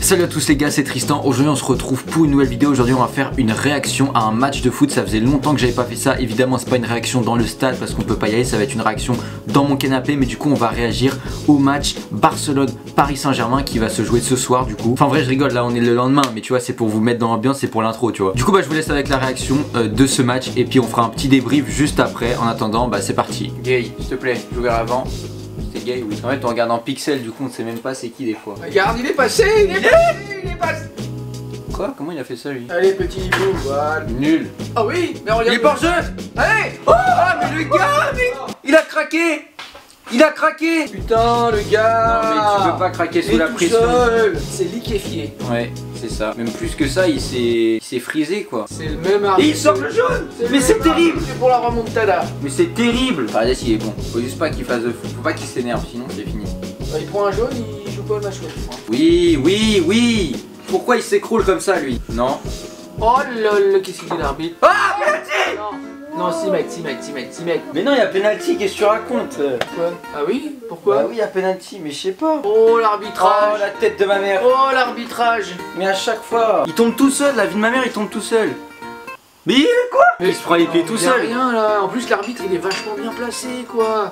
Salut à tous les gars, c'est Tristan. Aujourd'hui on se retrouve pour une nouvelle vidéo. Aujourd'hui on va faire une réaction à un match de foot. Ça faisait longtemps que j'avais pas fait ça. Évidemment c'est pas une réaction dans le stade parce qu'on peut pas y aller. Ça va être une réaction dans mon canapé. Mais du coup on va réagir au match Barcelone-Paris Saint-Germain qui va se jouer ce soir du coup. Enfin en vrai je rigole, là on est le lendemain. Mais tu vois c'est pour vous mettre dans l'ambiance, c'est pour l'intro tu vois. Du coup bah je vous laisse avec la réaction de ce match. Et puis on fera un petit débrief juste après. En attendant bah c'est parti. Gay, s'il te plaît, je verrai avant. C'est gay, oui. En fait, on regarde en pixel, du coup, on sait même pas c'est qui des fois. Regarde, il est passé, il est passé. Quoi? Comment il a fait ça, lui? Allez, petit hibou, voilà. Nul. Ah oui, mais regarde. Il est hors jeu. Allez. Oh, mais le gars, mais il a craqué. Il a craqué. Putain, le gars. Non, mais tu peux pas craquer sous la pression. C'est liquéfié. Ouais, c'est ça. Même plus que ça, il s'est frisé, quoi. C'est le même arbitre. Et il sort le jaune. Mais c'est terrible. C'est pour la remontada. Mais c'est terrible. Enfin, là, il est bon. Faut juste pas qu'il fasse de foot. Faut pas qu'il s'énerve, sinon c'est fini. Il prend un jaune, il joue pas le match. Oui. Pourquoi il s'écroule comme ça, lui? Non. Oh lol, qu'est-ce qu'il dit l'arbitre? Ah, penalty! Non, 6 mètres. Mais non, il y a penalty, qu'est-ce que tu racontes? Quoi? Ah oui? Pourquoi? Bah oui, il y a penalty, mais je sais pas. Oh l'arbitrage. Oh, la tête de ma mère. Oh l'arbitrage. Mais à chaque fois, il tombe tout seul, la vie de ma mère, il tombe tout seul. Mais il est quoi? Il se prend les pieds tout seul. Rien là. En plus l'arbitre il est vachement bien placé quoi.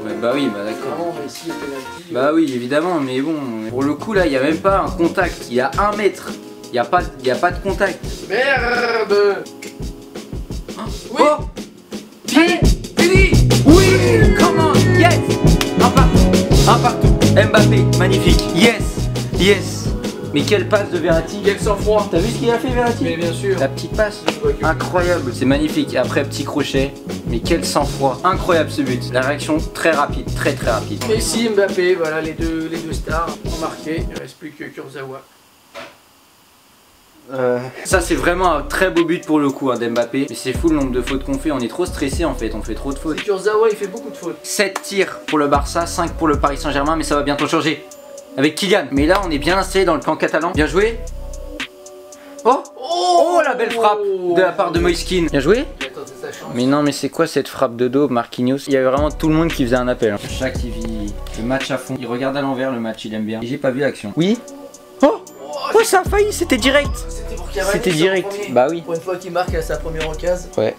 Ouais, bah oui, bah d'accord. Non, mais si, penalty. Bah oui, évidemment, mais bon, pour le coup là, il y a même pas un contact. Il y a 1 mètre. Il y a pas de contact. Merde. Oui. Oh, Allez, fini. oui, come on, yes. Un partout. Mbappé, magnifique. Yes. Mais quelle passe de Verratti. Quel sang-froid. T'as vu ce qu'il a fait Verratti? Mais bien sûr. La petite passe, incroyable, c'est magnifique. Après petit crochet, mais quel sang-froid, incroyable ce but. La réaction très rapide, très rapide. Messi, Mbappé, voilà les deux stars ont marqué. Il ne reste plus que Kurzawa. Ça c'est vraiment un très beau but pour le coup hein, d'Mbappé. Mais c'est fou le nombre de fautes qu'on fait, on est trop stressé en fait, on fait trop de fautes. Kurzawa il fait beaucoup de fautes. 7 tirs pour le Barça, 5 pour le Paris Saint-Germain, mais ça va bientôt changer. Avec Kylian. Mais là on est bien installé dans le camp catalan. Bien joué. Oh la belle frappe de la part de Moïskine. Bien joué. Mais non mais c'est quoi cette frappe de dos Marquinhos? Il y avait vraiment tout le monde qui faisait un appel hein. Chaque il vit le match à fond. Il regarde à l'envers le match, il aime bien. Et j'ai pas vu l'action. Oui. Oh ça a failli, c'était direct. C'était direct. Bah oui. Pour une fois qu'il marque à sa première occasion. Ouais.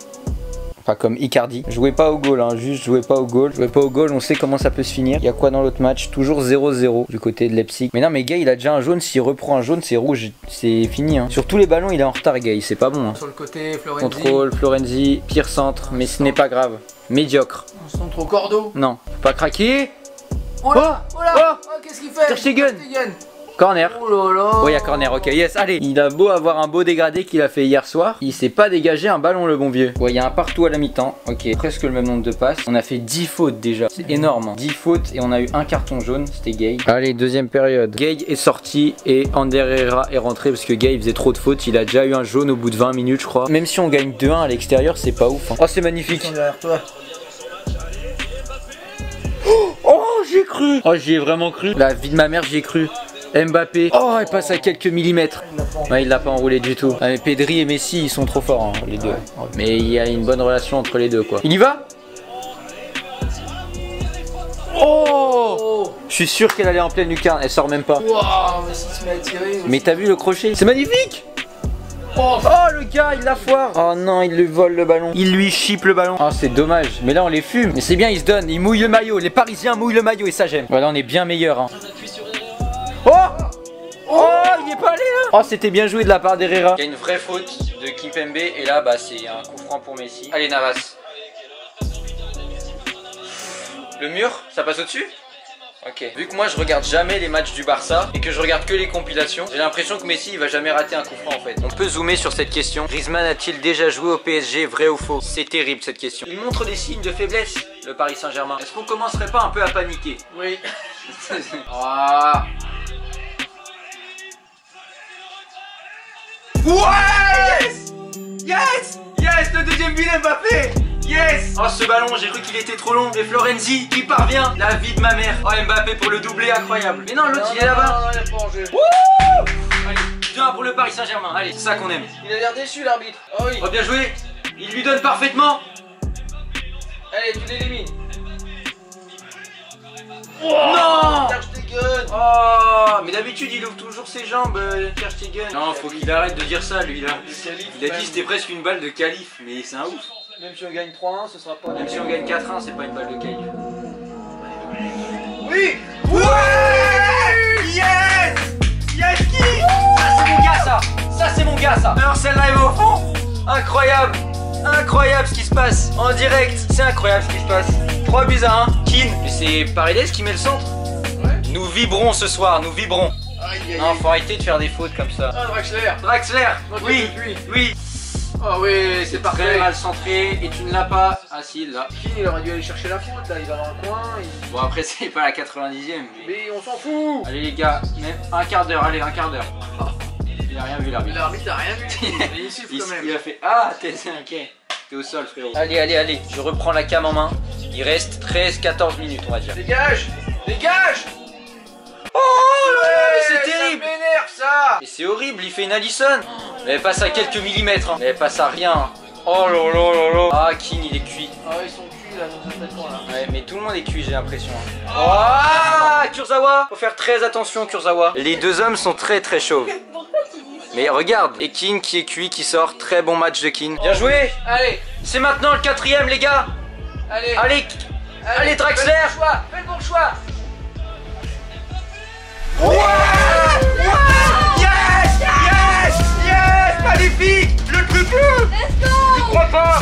Pas comme Icardi. Jouez pas au goal, hein. Juste jouez pas au goal. Jouez pas au goal, on sait comment ça peut se finir. Il y a quoi dans l'autre match? Toujours 0-0 du côté de Leipzig. Mais non, mais Gay, il a déjà un jaune. S'il reprend un jaune, c'est rouge. C'est fini. Hein. Sur tous les ballons, il est en retard, Gay. C'est pas bon. Hein. Sur le côté, Florenzi. Contrôle, Florenzi, pire centre. Mais ce n'est pas grave. Médiocre. On centre au cordeau. Non, pas craquer. Oh là, qu'est-ce qu'il fait? Ter Stegen. Corner. Oh là là. Oh, il y a corner, ok, yes, allez. Il a beau avoir un beau dégradé qu'il a fait hier soir, il s'est pas dégagé un ballon, le bon vieux. Ouais, il y a un partout à la mi-temps, ok, presque le même nombre de passes. On a fait 10 fautes déjà, c'est énorme. Hein. 10 fautes et on a eu un carton jaune, c'était Gay. Allez, deuxième période. Gay est sorti et Ander Herrera est rentré parce que Gay faisait trop de fautes. Il a déjà eu un jaune au bout de 20 minutes, je crois. Même si on gagne 2-1 à l'extérieur, c'est pas ouf. Hein. Oh, c'est magnifique. Derrière toi. Oh, j'ai cru. Oh, j'y ai vraiment cru. La vie de ma mère, j'y ai cru. Mbappé, oh il passe à quelques millimètres. Ouais, il l'a pas enroulé du tout. Ah, mais Pedri et Messi ils sont trop forts hein, les deux. Mais il y a une bonne relation entre les deux quoi. Il y va? Oh, je suis sûr qu'elle allait en pleine lucarne, elle sort même pas. Waouh, Messi se met à tirer. Mais t'as vu le crochet? C'est magnifique. Oh le gars il la foire. Oh non il lui vole le ballon. Il lui chipe le ballon. Oh c'est dommage. Mais là on les fume. Mais c'est bien ils se donnent. Ils mouillent le maillot. Les Parisiens mouillent le maillot et ça j'aime. Voilà on est bien meilleur hein. Oh, il est pas allé là. Oh, c'était bien joué de la part d'Herrera. Il y a une vraie faute de Kimpembe et là, bah, c'est un coup franc pour Messi. Allez, Navas. Le mur, ça passe au-dessus? Ok. Vu que moi, je regarde jamais les matchs du Barça et que je regarde que les compilations, j'ai l'impression que Messi, il va jamais rater un coup franc en fait. On peut zoomer sur cette question. Griezmann a-t-il déjà joué au PSG, vrai ou faux? C'est terrible cette question. Il montre des signes de faiblesse, le Paris Saint-Germain. Est-ce qu'on commencerait pas un peu à paniquer? Oui. Ah. Ouais! Yes! Le deuxième but Mbappé! Yes! Oh ce ballon, j'ai cru qu'il était trop long. Et Florenzi qui parvient. La vie de ma mère. Oh Mbappé pour le doublé incroyable. Mais non, l'autre il est là-bas. Allez, 2-1 pour le Paris Saint-Germain. Allez, c'est ça qu'on aime. Il a l'air déçu l'arbitre. Oh oui. Oh bien joué. Il lui donne parfaitement. Allez, tu l'élimines. Non, Ter Stegen. Oh, mais d'habitude il ouvre toujours ses jambes, Ter Stegen. Non, faut qu'il arrête de dire ça, lui là. Il a dit c'était presque une balle de qualif, mais c'est un ouf. Même si on gagne 3-1, ce sera pas. Même si on gagne 4-1, c'est pas une balle de qualif. Oui. Ouais. Yes. Yes, qui? Ça c'est mon gars, ça. Ça c'est mon gars, ça. Alors celle-là elle va au fond. Incroyable. Incroyable ce qui se passe en direct, c'est incroyable ce qui se passe. 3 buts à 1, Keane. Mais c'est Paredes qui met le centre. Ouais. Nous vibrons ce soir, nous vibrons. Non, faut arrêter de faire des fautes comme ça. Ah, Draxler. Draxler. Oui, oui. Oh oui, c'est parfait. Très mal centré et tu ne l'as pas. Ah si, là. Keane, il aurait dû aller chercher la faute, là, il va dans le coin. Bon après c'est pas la 90e. Mais on s'en fout. Allez les gars, même un quart d'heure, allez un quart d'heure. Il a rien vu l'arbitre. L'arbitre a rien vu. Il siffle quand même. Il a fait ah t'es ok. T'es au sol frérot. Allez, je reprends la cam en main. Il reste 13-14 minutes on va dire. Dégage. Dégage. Oh là là, c'est terrible. Ça m'énerve ça. Et c'est horrible, il fait une Allison. Mais elle passe à quelques millimètres. Hein. Mais elle passe à rien. Oh là là là là. Ah Keane il est cuit. Ah ils sont cuits là, nos attaquants là. Ouais mais tout le monde est cuit j'ai l'impression. Ah Kurzawa. Faut faire très attention Kurzawa. Les deux hommes sont très très chauds. Mais regarde, et Keane qui est cuit, qui sort, très bon match de Keane. Bien joué. Allez. C'est maintenant le 4ème les gars. Allez Draxler. Fais le bon choix. Ouais. Yes. Magnifique. Le triple. Let's go. Je crois pas.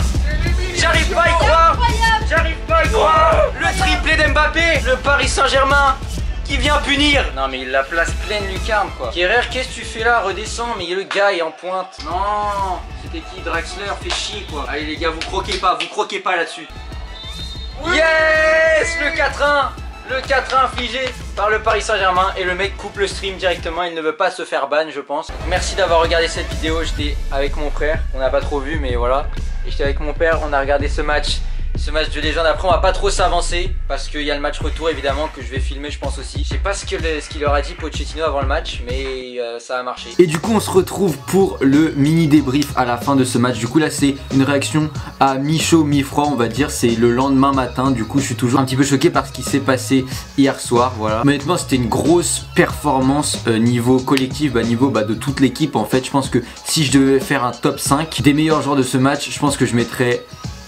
J'arrive pas à y croire. Le triplé d'Mbappé. Le Paris Saint-Germain qui vient punir. Non mais il la place pleine lucarne quoi. Kerrer, qu'est-ce que tu fais là? Redescends, mais le gars est en pointe. Non, c'était qui? Draxler, fait chier quoi. Allez les gars, vous croquez pas là-dessus. Oui. Yes, le 4-1. Le 4-1 infligé par le Paris Saint-Germain et le mec coupe le stream directement, il ne veut pas se faire ban je pense. Merci d'avoir regardé cette vidéo, j'étais avec mon frère, on n'a pas trop vu mais voilà. Et j'étais avec mon père, on a regardé ce match de légende. Après on va pas trop s'avancer parce qu'il y a le match retour évidemment que je vais filmer je pense aussi. Je sais pas ce qu'il leur a dit Pochettino avant le match mais ça a marché. Et du coup on se retrouve pour le mini débrief à la fin de ce match. Du coup là c'est une réaction à mi-chaud mi-froid on va dire. C'est le lendemain matin, du coup je suis toujours un petit peu choqué par ce qui s'est passé hier soir. Voilà. Mais honnêtement c'était une grosse performance niveau collectif, niveau de toute l'équipe en fait. Je pense que si je devais faire un top 5 des meilleurs joueurs de ce match, je pense que je mettrais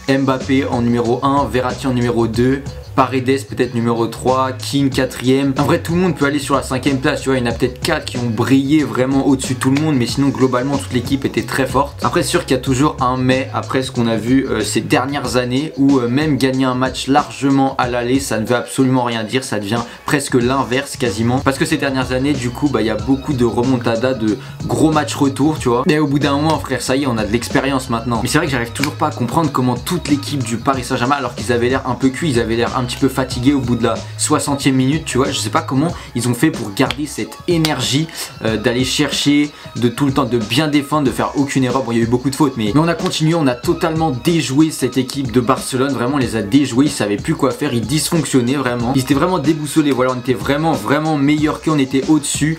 Mbappé en numéro 1, Verratti en numéro 2, Paredes peut-être numéro 3, Keane 4ème. En vrai tout le monde peut aller sur la 5ème place, tu vois, il y en a peut-être 4 qui ont brillé vraiment au-dessus de tout le monde, mais sinon globalement toute l'équipe était très forte. Après c'est sûr qu'il y a toujours un mais après ce qu'on a vu ces dernières années où même gagner un match largement à l'aller ça ne veut absolument rien dire, ça devient presque l'inverse quasiment. Parce que ces dernières années du coup il y a beaucoup de remontada, de gros matchs retour tu vois. Mais au bout d'un moment frère ça y est on a de l'expérience maintenant. Mais c'est vrai que j'arrive toujours pas à comprendre comment toute l'équipe du Paris Saint-Germain alors qu'ils avaient l'air un peu cuits, ils avaient l'air un petit peu fatigués au bout de la 60e minute tu vois, je sais pas comment ils ont fait pour garder cette énergie d'aller chercher, de tout le temps de bien défendre, de faire aucune erreur. Bon il y a eu beaucoup de fautes mais on a continué, on a totalement déjoué cette équipe de Barcelone, vraiment on les a déjoués, ils savaient plus quoi faire, ils dysfonctionnaient vraiment, ils étaient vraiment déboussolés, voilà on était vraiment meilleurs qu'eux, on était au-dessus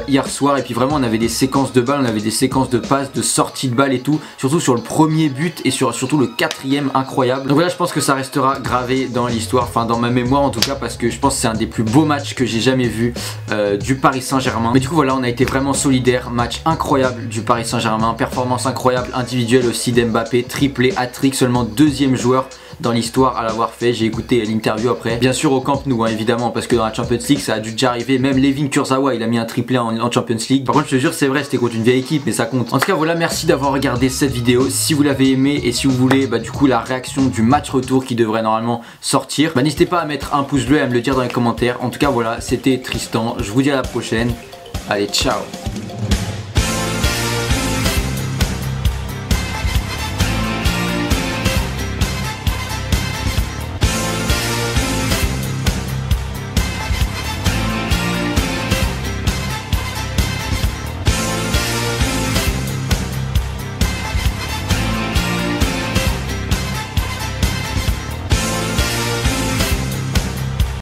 hier soir et puis vraiment on avait des séquences de balles, on avait des séquences de passes, de sorties de balles et tout, surtout sur le premier but et surtout le 4ème incroyable. Donc voilà je pense que ça restera gravé dans l'histoire, enfin dans ma mémoire en tout cas parce que je pense que c'est un des plus beaux matchs que j'ai jamais vu du Paris Saint-Germain. Mais du coup voilà on a été vraiment solidaire, match incroyable du Paris Saint-Germain, performance incroyable, individuelle aussi d'Mbappé, triplé, hat-trick, seulement 2ème joueur dans l'histoire à l'avoir fait. J'ai écouté l'interview après, bien sûr au Camp Nou évidemment parce que dans la Champions League ça a dû déjà arriver, même Layvin Kurzawa il a mis un triplé en Champions League. Par contre je te jure c'est vrai c'était contre une vieille équipe mais ça compte. En tout cas voilà merci d'avoir regardé cette vidéo, si vous l'avez aimé et si vous voulez du coup la réaction du match retour qui devrait normalement sortir, n'hésitez pas à mettre un pouce bleu et à me le dire dans les commentaires. En tout cas voilà c'était Tristan, je vous dis à la prochaine, allez ciao.